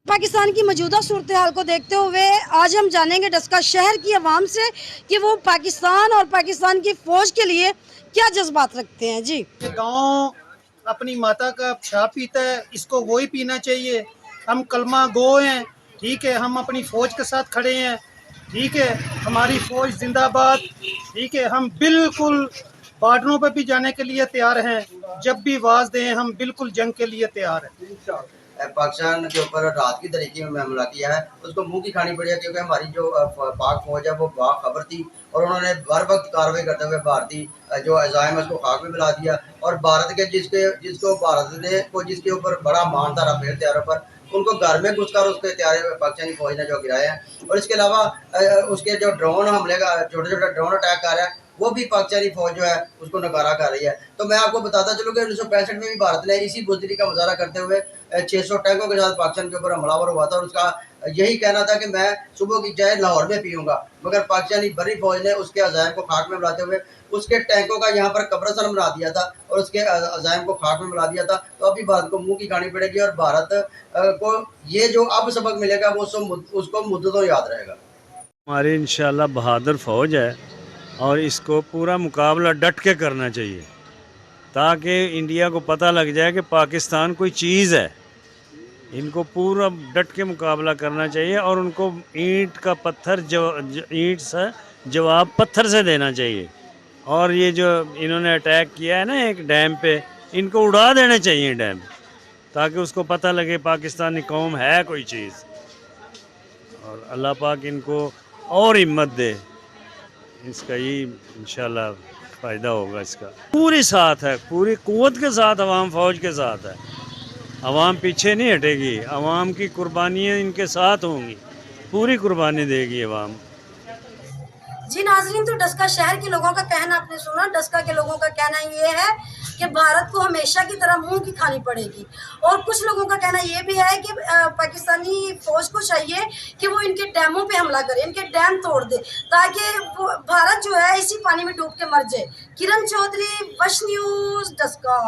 पाकिस्तान की मौजूदा सूरत हाल को देखते हुए आज हम जानेंगे डस्का शहर की आवाम से कि वो पाकिस्तान और पाकिस्तान की फौज के लिए क्या जज्बात रखते हैं। जी, ये गाँव अपनी माता का पेशाब पीता है, इसको वही पीना चाहिए। हम कलमा गो हैं, ठीक है, हम अपनी फौज के साथ खड़े हैं, ठीक है, हमारी फौज जिंदाबाद, ठीक है, हम बिल्कुल बॉर्डरों पर भी जाने के लिए तैयार हैं, जब भी आवाज दें हम बिल्कुल जंग के लिए तैयार हैं। पाकिस्तान के ऊपर रात की तरीके में हमला किया है, उसको मुंह की खानी पड़ी है, क्योंकि हमारी जो पाक फौज है वो बाखबर थी और उन्होंने हर वक्त कार्रवाई करते हुए भारतीय जो अज़ाइम है उसको खाक में मिला दिया। और भारत के जिसको भारत ने को जिसके ऊपर बड़ा मान था राफेल तैयारों पर, उनको घर में घुसकर उसके तैयारे पाकिस्तानी फौज ने जो गिराया है। और इसके अलावा उसके जो ड्रोन हमले का छोटे छोटे ड्रोन अटैक कर रहा है वो भी पाकिस्तानी फौज जो है उसको नकारा कर रही है। तो मैं आपको बताता चलूँ कि 1965 में भी भारत ने इसी बुजदिली का मुजाहरा करते हुए 600 टैंकों के साथ पाकिस्तान के ऊपर हमलावर हुआ था और उसका यही कहना था कि मैं सुबह की चाय लाहौर में पीऊंगा, मगर पाकिस्तानी बड़ी फौज ने उसके अज़ाइम को खाक में मिलाते हुए उसके टैंकों का यहाँ पर कब्रिस्तान बना दिया था और उसके अज़ाइम को खाक में मिला दिया था। तो अभी भारत को मुंह की खानी पड़ेगी और भारत को ये जो अब सबक मिलेगा वो उसको मुद्दतों याद रहेगा। हमारी इंशाल्लाह बहादुर फौज है और इसको पूरा मुकाबला डट के करना चाहिए ताकि इंडिया को पता लग जाए कि पाकिस्तान कोई चीज़ है। इनको पूरा डट के मुकाबला करना चाहिए और उनको ईंट का पत्थर ईंट से जवाब पत्थर से देना चाहिए। और ये जो इन्होंने अटैक किया है ना एक डैम पे, इनको उड़ा देना चाहिए डैम, ताकि उसको पता लगे पाकिस्तानी कौम है कोई चीज़। और अल्लाह पाक इनको और हिम्मत दे, इसका ही इंशाल्लाह फ़ायदा होगा। इसका पूरी साथ है, पूरी क़ुव्वत के साथ अवाम फ़ौज के साथ है। अवाम पीछे नहीं हटेगी, अवाम की कुर्बानियाँ इनके साथ होंगी, पूरी कुर्बानी देगी अवाम। जी नाजरीन, तो डस्का शहर के लोगों का कहना आपने सुना। डस्का के लोगों का कहना ये है कि भारत को हमेशा की तरह मुंह की खानी पड़ेगी और कुछ लोगों का कहना ये भी है कि पाकिस्तानी फौज को चाहिए कि वो इनके डैमों पे हमला करे, इनके डैम तोड़ दे ताकि भारत जो है इसी पानी में डूब के मर जाए। किरण चौधरी, वश न्यूज़, डस्का।